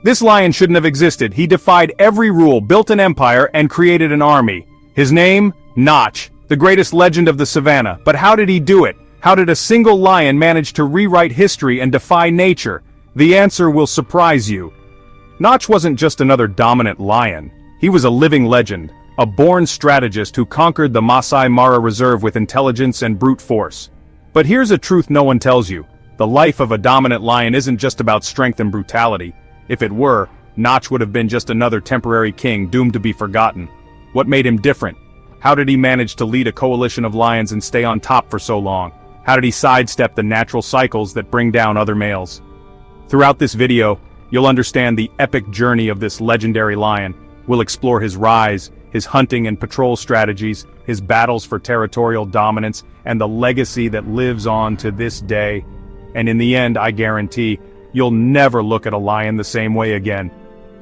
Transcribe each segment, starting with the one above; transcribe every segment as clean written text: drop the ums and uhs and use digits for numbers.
This lion shouldn't have existed. He defied every rule, built an empire, and created an army. His name? Notch, the greatest legend of the savannah. But how did he do it? How did a single lion manage to rewrite history and defy nature? The answer will surprise you. Notch wasn't just another dominant lion. He was a living legend, a born strategist who conquered the Masai Mara Reserve with intelligence and brute force. But here's a truth no one tells you. The life of a dominant lion isn't just about strength and brutality. If it were, Notch would have been just another temporary king doomed to be forgotten. What made him different? How did he manage to lead a coalition of lions and stay on top for so long? How did he sidestep the natural cycles that bring down other males? Throughout this video, you'll understand the epic journey of this legendary lion. We'll explore his rise, his hunting and patrol strategies, his battles for territorial dominance, and the legacy that lives on to this day. And in the end, I guarantee, you'll never look at a lion the same way again.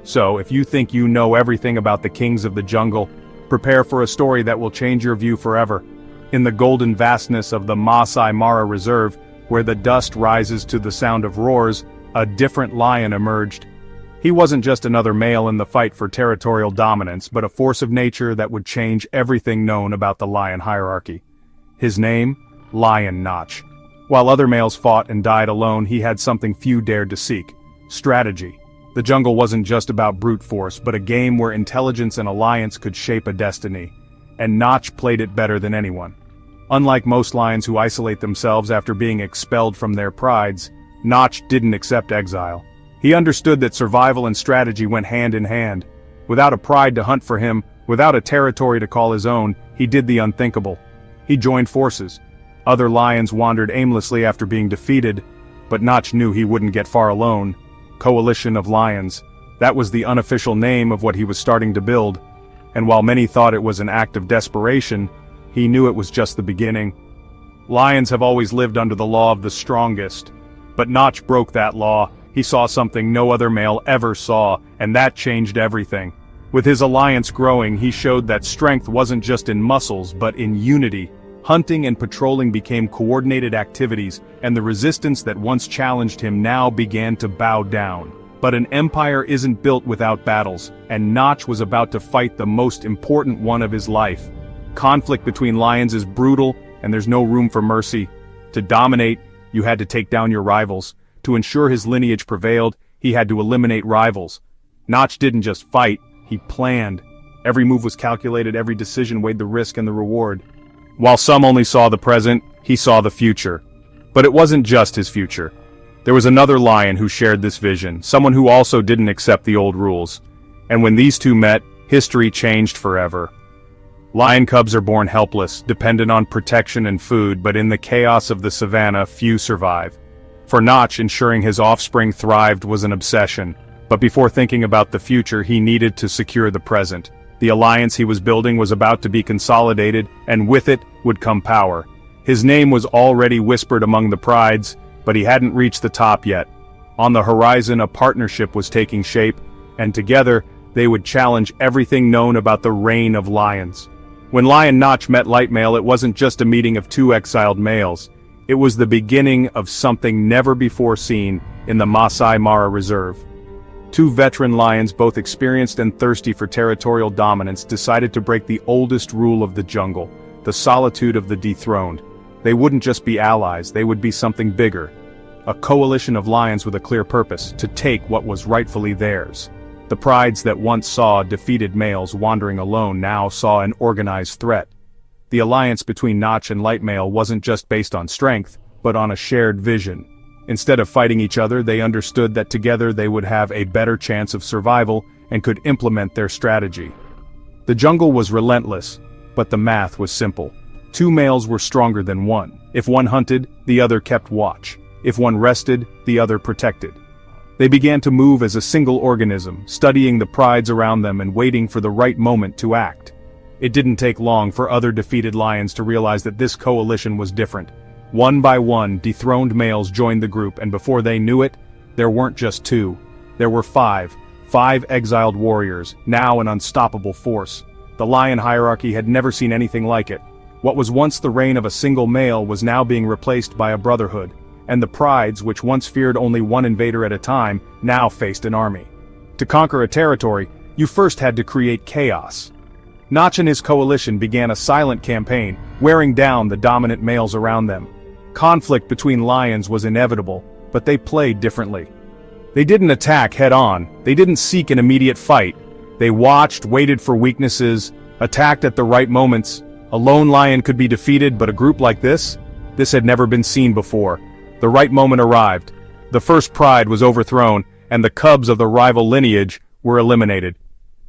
So, if you think you know everything about the kings of the jungle, prepare for a story that will change your view forever. In the golden vastness of the Masai Mara Reserve, where the dust rises to the sound of roars, a different lion emerged. He wasn't just another male in the fight for territorial dominance, but a force of nature that would change everything known about the lion hierarchy. His name? Lion Notch. While other males fought and died alone, he had something few dared to seek: strategy. The jungle wasn't just about brute force, but a game where intelligence and alliance could shape a destiny. And Notch played it better than anyone. Unlike most lions who isolate themselves after being expelled from their prides, Notch didn't accept exile. He understood that survival and strategy went hand in hand. Without a pride to hunt for him, without a territory to call his own, he did the unthinkable. He joined forces. Other lions wandered aimlessly after being defeated, but Notch knew he wouldn't get far alone. Coalition of Lions. That was the unofficial name of what he was starting to build. And while many thought it was an act of desperation, he knew it was just the beginning. Lions have always lived under the law of the strongest. But Notch broke that law. He saw something no other male ever saw, and that changed everything. With his alliance growing, he showed that strength wasn't just in muscles, but in unity. Hunting and patrolling became coordinated activities, and the resistance that once challenged him now began to bow down. But an empire isn't built without battles, and Notch was about to fight the most important one of his life. Conflict between lions is brutal, and there's no room for mercy. To dominate, you had to take down your rivals. To ensure his lineage prevailed, he had to eliminate rivals. Notch didn't just fight, he planned. Every move was calculated, every decision weighed the risk and the reward. While some only saw the present, he saw the future. But it wasn't just his future. There was another lion who shared this vision, someone who also didn't accept the old rules. And when these two met, history changed forever. Lion cubs are born helpless, dependent on protection and food, but in the chaos of the savannah, few survive. For Notch, ensuring his offspring thrived was an obsession. But before thinking about the future, he needed to secure the present. The alliance he was building was about to be consolidated, and with it would come power. His name was already whispered among the prides, but he hadn't reached the top yet. On the horizon, a partnership was taking shape, and together, they would challenge everything known about the reign of lions. When Lion Notch met Lightmale, it wasn't just a meeting of two exiled males. It was the beginning of something never before seen in the Masai Mara Reserve. Two veteran lions, both experienced and thirsty for territorial dominance, decided to break the oldest rule of the jungle, the solitude of the dethroned. They wouldn't just be allies, they would be something bigger. A coalition of lions with a clear purpose, to take what was rightfully theirs. The prides that once saw defeated males wandering alone now saw an organized threat. The alliance between Notch and Lightmale wasn't just based on strength, but on a shared vision. Instead of fighting each other, they understood that together they would have a better chance of survival and could implement their strategy. The jungle was relentless, but the math was simple. Two males were stronger than one. If one hunted, the other kept watch. If one rested, the other protected. They began to move as a single organism, studying the prides around them and waiting for the right moment to act. It didn't take long for other defeated lions to realize that this coalition was different. One by one, dethroned males joined the group, and before they knew it, there weren't just two. There were five exiled warriors, now an unstoppable force. The lion hierarchy had never seen anything like it. What was once the reign of a single male was now being replaced by a brotherhood, and the prides, which once feared only one invader at a time, now faced an army. To conquer a territory, you first had to create chaos. Notch and his coalition began a silent campaign, wearing down the dominant males around them. Conflict between lions was inevitable, but they played differently. They didn't attack head-on, they didn't seek an immediate fight. They watched, waited for weaknesses, attacked at the right moments. A lone lion could be defeated, but a group like this had never been seen before. The right moment arrived. The first pride was overthrown, and the cubs of the rival lineage were eliminated.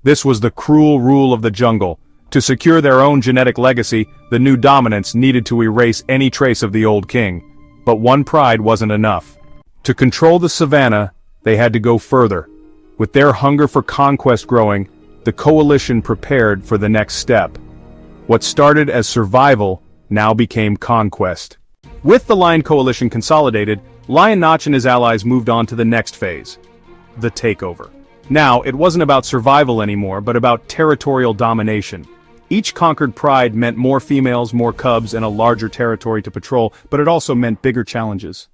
This was the cruel rule of the jungle. To secure their own genetic legacy, the new dominants needed to erase any trace of the old king. But one pride wasn't enough. To control the savannah, they had to go further. With their hunger for conquest growing, the coalition prepared for the next step. What started as survival now became conquest. With the Lion Coalition consolidated, Lion Notch and his allies moved on to the next phase, the takeover. Now, it wasn't about survival anymore, but about territorial domination. Each conquered pride meant more females, more cubs, and a larger territory to patrol, but it also meant bigger challenges.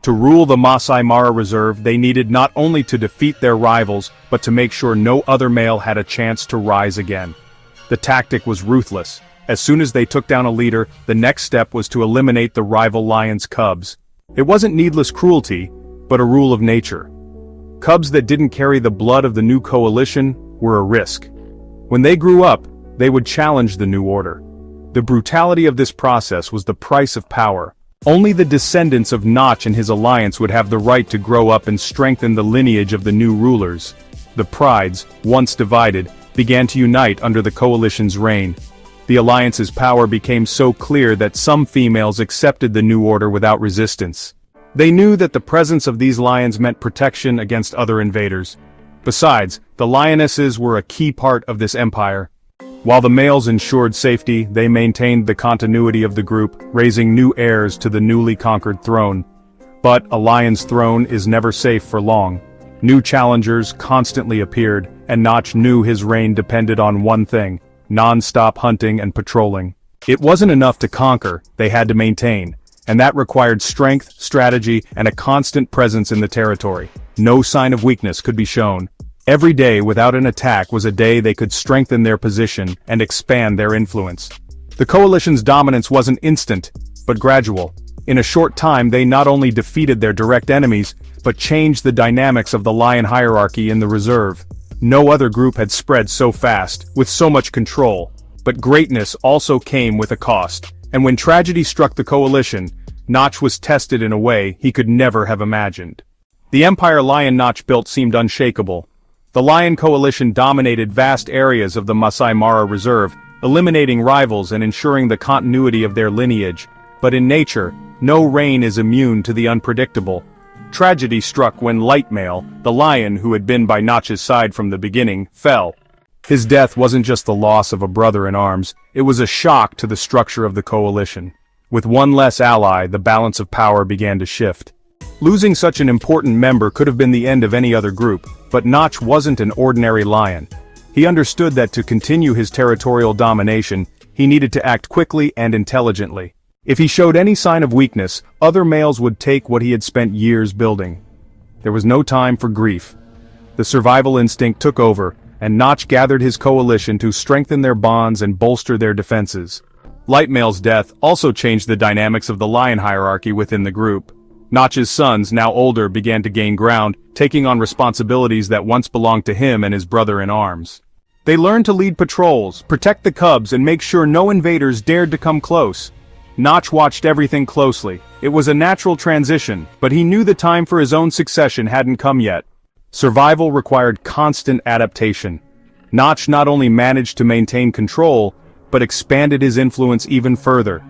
To rule the Masai Mara Reserve, they needed not only to defeat their rivals, but to make sure no other male had a chance to rise again. The tactic was ruthless. As soon as they took down a leader, the next step was to eliminate the rival lion's cubs. It wasn't needless cruelty, but a rule of nature. Cubs that didn't carry the blood of the new coalition were a risk. When they grew up, they would challenge the new order. The brutality of this process was the price of power. Only the descendants of Notch and his alliance would have the right to grow up and strengthen the lineage of the new rulers. The prides, once divided, began to unite under the coalition's reign. The alliance's power became so clear that some females accepted the new order without resistance. They knew that the presence of these lions meant protection against other invaders. Besides, the lionesses were a key part of this empire. While the males ensured safety, they maintained the continuity of the group, raising new heirs to the newly conquered throne. But a lion's throne is never safe for long. New challengers constantly appeared, and Notch knew his reign depended on one thing: non-stop hunting and patrolling. It wasn't enough to conquer, they had to maintain. And that required strength, strategy, and a constant presence in the territory. No sign of weakness could be shown. Every day without an attack was a day they could strengthen their position and expand their influence. The coalition's dominance wasn't instant, but gradual. In a short time they not only defeated their direct enemies, but changed the dynamics of the lion hierarchy in the reserve. No other group had spread so fast, with so much control. But greatness also came with a cost. And when tragedy struck the coalition, Notch was tested in a way he could never have imagined. The empire Lion Notch built seemed unshakable. The Lion Coalition dominated vast areas of the Masai Mara Reserve, eliminating rivals and ensuring the continuity of their lineage. But in nature, no reign is immune to the unpredictable. Tragedy struck when Lightmale, the lion who had been by Notch's side from the beginning, fell. His death wasn't just the loss of a brother in arms, it was a shock to the structure of the coalition. With one less ally, the balance of power began to shift. Losing such an important member could have been the end of any other group, but Notch wasn't an ordinary lion. He understood that to continue his territorial domination, he needed to act quickly and intelligently. If he showed any sign of weakness, other males would take what he had spent years building. There was no time for grief. The survival instinct took over, and Notch gathered his coalition to strengthen their bonds and bolster their defenses. Lightmale's death also changed the dynamics of the lion hierarchy within the group. Notch's sons, now older, began to gain ground, taking on responsibilities that once belonged to him and his brother in arms. They learned to lead patrols, protect the cubs, and make sure no invaders dared to come close. Notch watched everything closely. It was a natural transition, but he knew the time for his own succession hadn't come yet. Survival required constant adaptation. Notch not only managed to maintain control, but expanded his influence even further.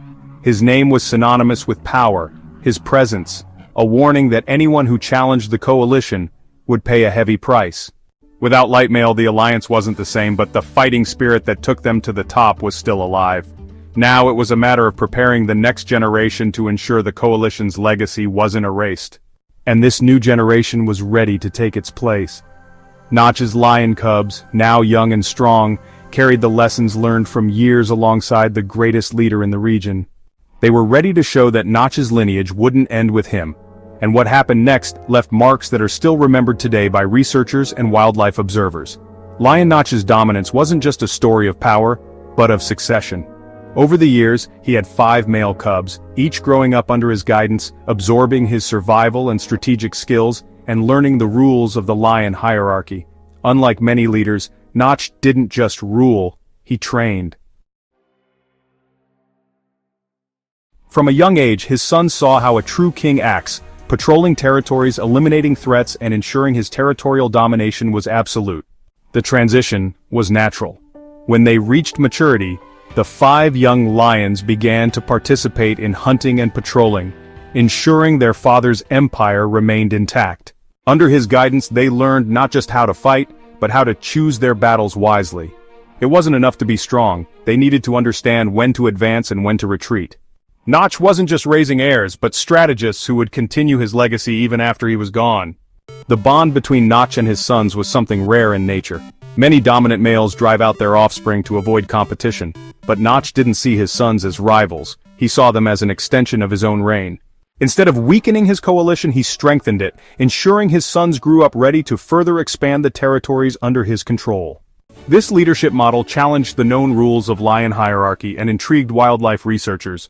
His name was synonymous with power, his presence, a warning that anyone who challenged the coalition would pay a heavy price. Without Lightmale, the alliance wasn't the same, but the fighting spirit that took them to the top was still alive. Now it was a matter of preparing the next generation to ensure the coalition's legacy wasn't erased. And this new generation was ready to take its place. Notch's lion cubs, now young and strong, carried the lessons learned from years alongside the greatest leader in the region. They were ready to show that Notch's lineage wouldn't end with him, And what happened next left marks that are still remembered today by researchers and wildlife observers. Lion Nach's dominance wasn't just a story of power, but of succession. Over the years, he had 5 male cubs, each growing up under his guidance, absorbing his survival and strategic skills, and learning the rules of the lion hierarchy. Unlike many leaders, Nach didn't just rule, he trained. From a young age, his sons saw how a true king acts, patrolling territories, eliminating threats, and ensuring his territorial domination was absolute. The transition was natural. When they reached maturity, the 5 young lions began to participate in hunting and patrolling, ensuring their father's empire remained intact. Under his guidance, they learned not just how to fight, but how to choose their battles wisely. It wasn't enough to be strong, they needed to understand when to advance and when to retreat. Nach wasn't just raising heirs, but strategists who would continue his legacy even after he was gone. The bond between Nach and his sons was something rare in nature. Many dominant males drive out their offspring to avoid competition, but Nach didn't see his sons as rivals, he saw them as an extension of his own reign. Instead of weakening his coalition, he strengthened it, ensuring his sons grew up ready to further expand the territories under his control. This leadership model challenged the known rules of lion hierarchy and intrigued wildlife researchers.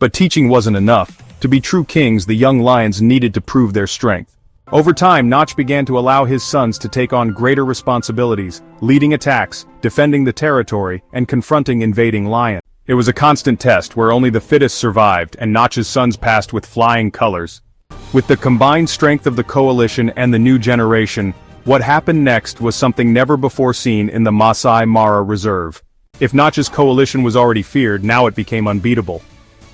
But teaching wasn't enough. To be true kings, the young lions needed to prove their strength. Over time, Nach began to allow his sons to take on greater responsibilities, leading attacks, defending the territory, and confronting invading lions. It was a constant test where only the fittest survived, and Nach's sons passed with flying colors. With the combined strength of the coalition and the new generation, what happened next was something never before seen in the Masai Mara Reserve. If Nach's coalition was already feared, now it became unbeatable.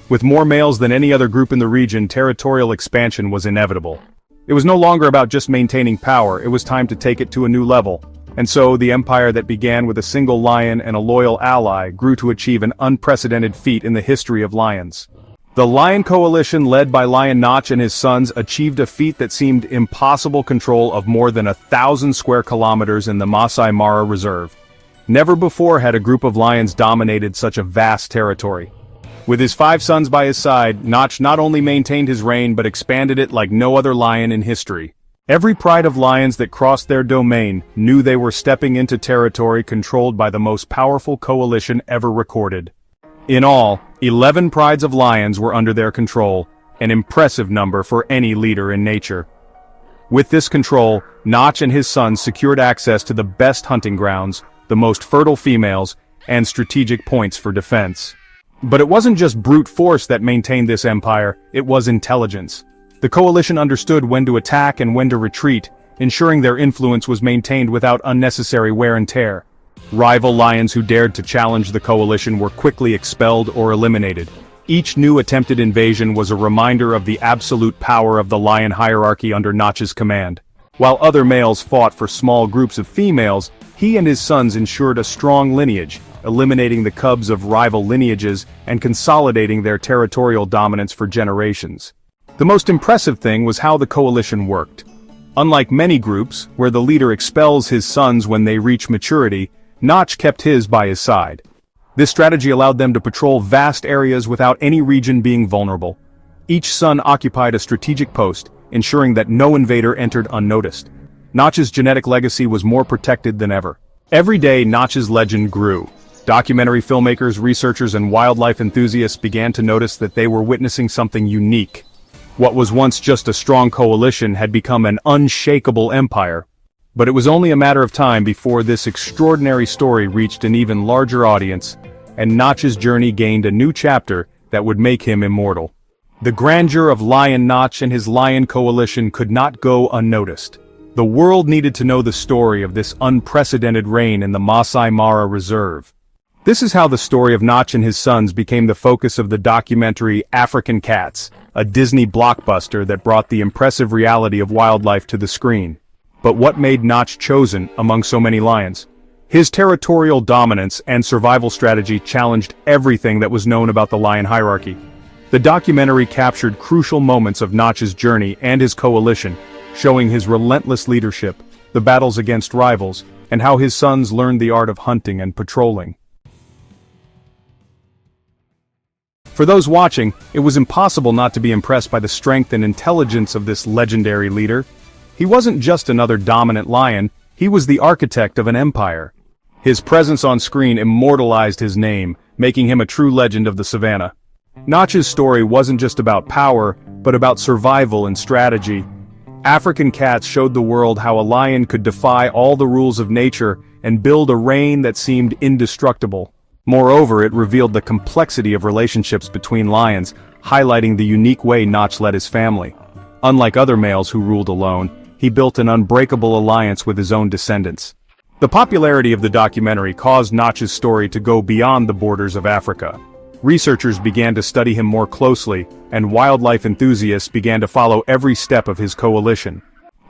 With more males than any other group in the region, territorial expansion was inevitable. It was no longer about just maintaining power, it was time to take it to a new level. And so, the empire that began with a single lion and a loyal ally grew to achieve an unprecedented feat in the history of lions. The Lion Coalition led by Lion Nach and his sons achieved a feat that seemed impossible: control of more than 1,000 square kilometers in the Masai Mara Reserve. Never before had a group of lions dominated such a vast territory. With his 5 sons by his side, Nach not only maintained his reign but expanded it like no other lion in history. Every pride of lions that crossed their domain knew they were stepping into territory controlled by the most powerful coalition ever recorded. In all, 11 prides of lions were under their control, an impressive number for any leader in nature. With this control, Nach and his sons secured access to the best hunting grounds, the most fertile females, and strategic points for defense. But it wasn't just brute force that maintained this empire, it was intelligence. The coalition understood when to attack and when to retreat, ensuring their influence was maintained without unnecessary wear and tear. Rival lions who dared to challenge the coalition were quickly expelled or eliminated. Each new attempted invasion was a reminder of the absolute power of the lion hierarchy under Nach's command. While other males fought for small groups of females, he and his sons ensured a strong lineage, eliminating the cubs of rival lineages and consolidating their territorial dominance for generations. The most impressive thing was how the coalition worked. Unlike many groups, where the leader expels his sons when they reach maturity, Nach kept his by his side. This strategy allowed them to patrol vast areas without any region being vulnerable. Each son occupied a strategic post, ensuring that no invader entered unnoticed. Nach's genetic legacy was more protected than ever. Every day, Nach's legend grew. Documentary filmmakers, researchers, and wildlife enthusiasts began to notice that they were witnessing something unique. What was once just a strong coalition had become an unshakable empire. But it was only a matter of time before this extraordinary story reached an even larger audience, and Nach's journey gained a new chapter that would make him immortal. The grandeur of Lion Nach and his lion coalition could not go unnoticed. The world needed to know the story of this unprecedented reign in the Masai Mara Reserve. This is how the story of Nach and his sons became the focus of the documentary African Cats, a Disney blockbuster that brought the impressive reality of wildlife to the screen. But what made Nach chosen among so many lions? His territorial dominance and survival strategy challenged everything that was known about the lion hierarchy. The documentary captured crucial moments of Nach's journey and his coalition, showing his relentless leadership, the battles against rivals, and how his sons learned the art of hunting and patrolling. For those watching, it was impossible not to be impressed by the strength and intelligence of this legendary leader. He wasn't just another dominant lion, he was the architect of an empire. His presence on screen immortalized his name, making him a true legend of the savannah. Notch's story wasn't just about power, but about survival and strategy. African Cats showed the world how a lion could defy all the rules of nature and build a reign that seemed indestructible. Moreover, it revealed the complexity of relationships between lions, highlighting the unique way Notch led his family. Unlike other males who ruled alone, he built an unbreakable alliance with his own descendants. The popularity of the documentary caused Notch's story to go beyond the borders of Africa. Researchers began to study him more closely, and wildlife enthusiasts began to follow every step of his coalition.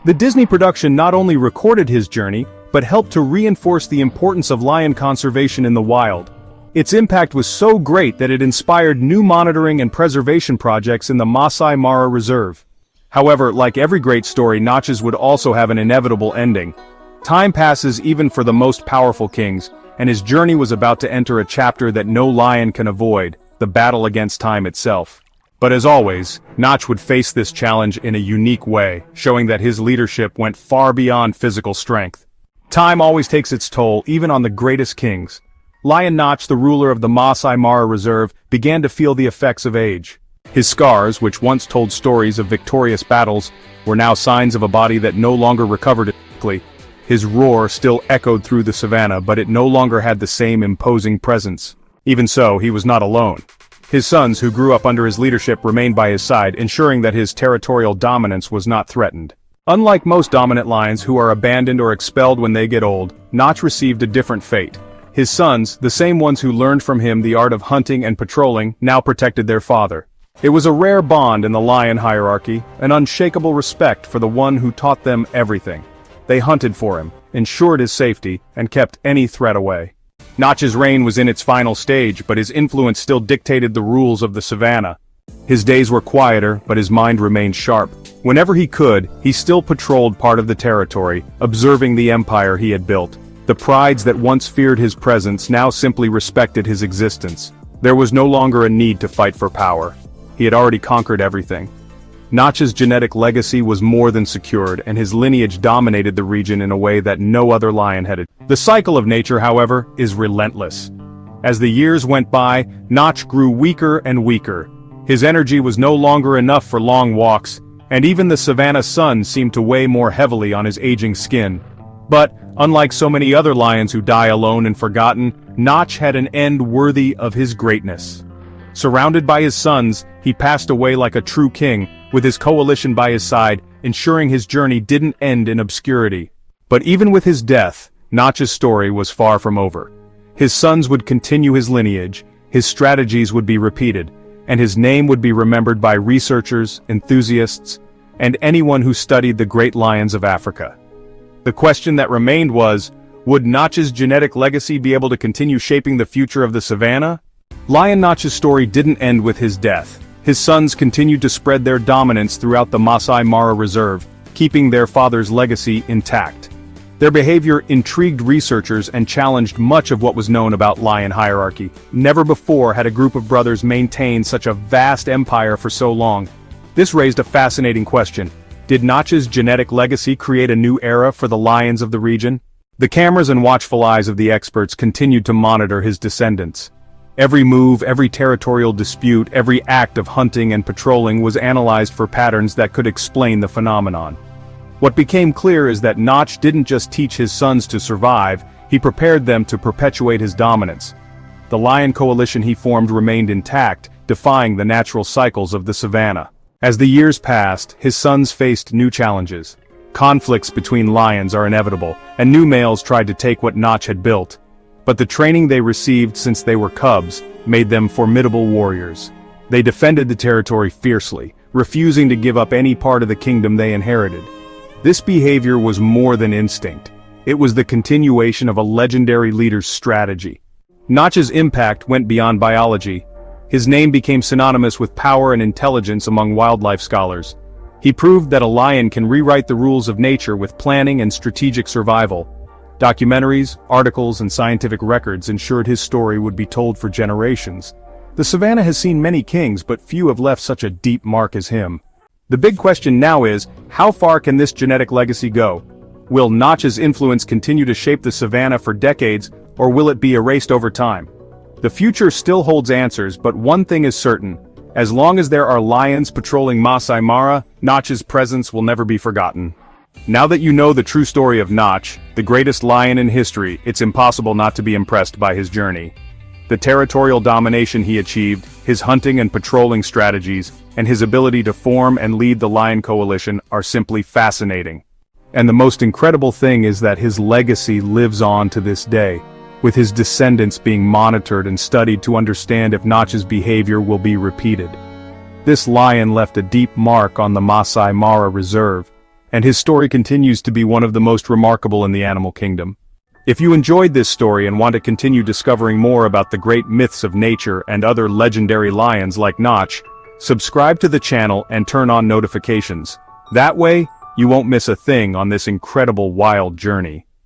The Disney production not only recorded his journey, but helped to reinforce the importance of lion conservation in the wild. Its impact was so great that it inspired new monitoring and preservation projects in the Masai Mara Reserve. However, like every great story, Notch's would also have an inevitable ending. Time passes even for the most powerful kings, and his journey was about to enter a chapter that no lion can avoid, the battle against time itself. But as always, Notch would face this challenge in a unique way, showing that his leadership went far beyond physical strength. Time always takes its toll, even on the greatest kings. Lion Notch, the ruler of the Masai Mara Reserve, began to feel the effects of age. His scars, which once told stories of victorious battles, were now signs of a body that no longer recovered quickly. His roar still echoed through the savannah, but it no longer had the same imposing presence. Even so, he was not alone. His sons, who grew up under his leadership, remained by his side, ensuring that his territorial dominance was not threatened. Unlike most dominant lions who are abandoned or expelled when they get old, Notch received a different fate. His sons, the same ones who learned from him the art of hunting and patrolling, now protected their father. It was a rare bond in the lion hierarchy, an unshakable respect for the one who taught them everything. They hunted for him, ensured his safety, and kept any threat away. Notch's reign was in its final stage, but his influence still dictated the rules of the savannah. His days were quieter, but his mind remained sharp. Whenever he could, he still patrolled part of the territory, observing the empire he had built. The prides that once feared his presence now simply respected his existence. There was no longer a need to fight for power. He had already conquered everything. Notch's genetic legacy was more than secured, and his lineage dominated the region in a way that no other lion had. The cycle of nature, however, is relentless. As the years went by, Notch grew weaker and weaker. His energy was no longer enough for long walks, and even the savannah sun seemed to weigh more heavily on his aging skin. But, unlike so many other lions who die alone and forgotten, Notch had an end worthy of his greatness. Surrounded by his sons, he passed away like a true king, with his coalition by his side, ensuring his journey didn't end in obscurity. But even with his death, Notch's story was far from over. His sons would continue his lineage, his strategies would be repeated, and his name would be remembered by researchers, enthusiasts, and anyone who studied the great lions of Africa. The question that remained was, would Notch's genetic legacy be able to continue shaping the future of the savannah? Lion Notch's story didn't end with his death. His sons continued to spread their dominance throughout the Masai Mara Reserve, keeping their father's legacy intact. Their behavior intrigued researchers and challenged much of what was known about lion hierarchy. Never before had a group of brothers maintained such a vast empire for so long. This raised a fascinating question. Did Notch's genetic legacy create a new era for the lions of the region? The cameras and watchful eyes of the experts continued to monitor his descendants. Every move, every territorial dispute, every act of hunting and patrolling was analyzed for patterns that could explain the phenomenon. What became clear is that Notch didn't just teach his sons to survive, he prepared them to perpetuate his dominance. The lion coalition he formed remained intact, defying the natural cycles of the savannah. As the years passed, his sons faced new challenges. Conflicts between lions are inevitable, and new males tried to take what Notch had built. But the training they received since they were cubs made them formidable warriors. They defended the territory fiercely, refusing to give up any part of the kingdom they inherited. This behavior was more than instinct. It was the continuation of a legendary leader's strategy. Notch's impact went beyond biology. His name became synonymous with power and intelligence among wildlife scholars. He proved that a lion can rewrite the rules of nature with planning and strategic survival. Documentaries, articles, and scientific records ensured his story would be told for generations. The savannah has seen many kings, but few have left such a deep mark as him. The big question now is, how far can this genetic legacy go? Will Notch's influence continue to shape the savannah for decades, or will it be erased over time? The future still holds answers, but one thing is certain. As long as there are lions patrolling Masai Mara, Notch's presence will never be forgotten. Now that you know the true story of Notch, the greatest lion in history, it's impossible not to be impressed by his journey. The territorial domination he achieved, his hunting and patrolling strategies, and his ability to form and lead the Lion Coalition are simply fascinating. And the most incredible thing is that his legacy lives on to this day, with his descendants being monitored and studied to understand if Notch's behavior will be repeated. This lion left a deep mark on the Masai Mara Reserve, and his story continues to be one of the most remarkable in the animal kingdom. If you enjoyed this story and want to continue discovering more about the great myths of nature and other legendary lions like Notch, subscribe to the channel and turn on notifications. That way, you won't miss a thing on this incredible wild journey.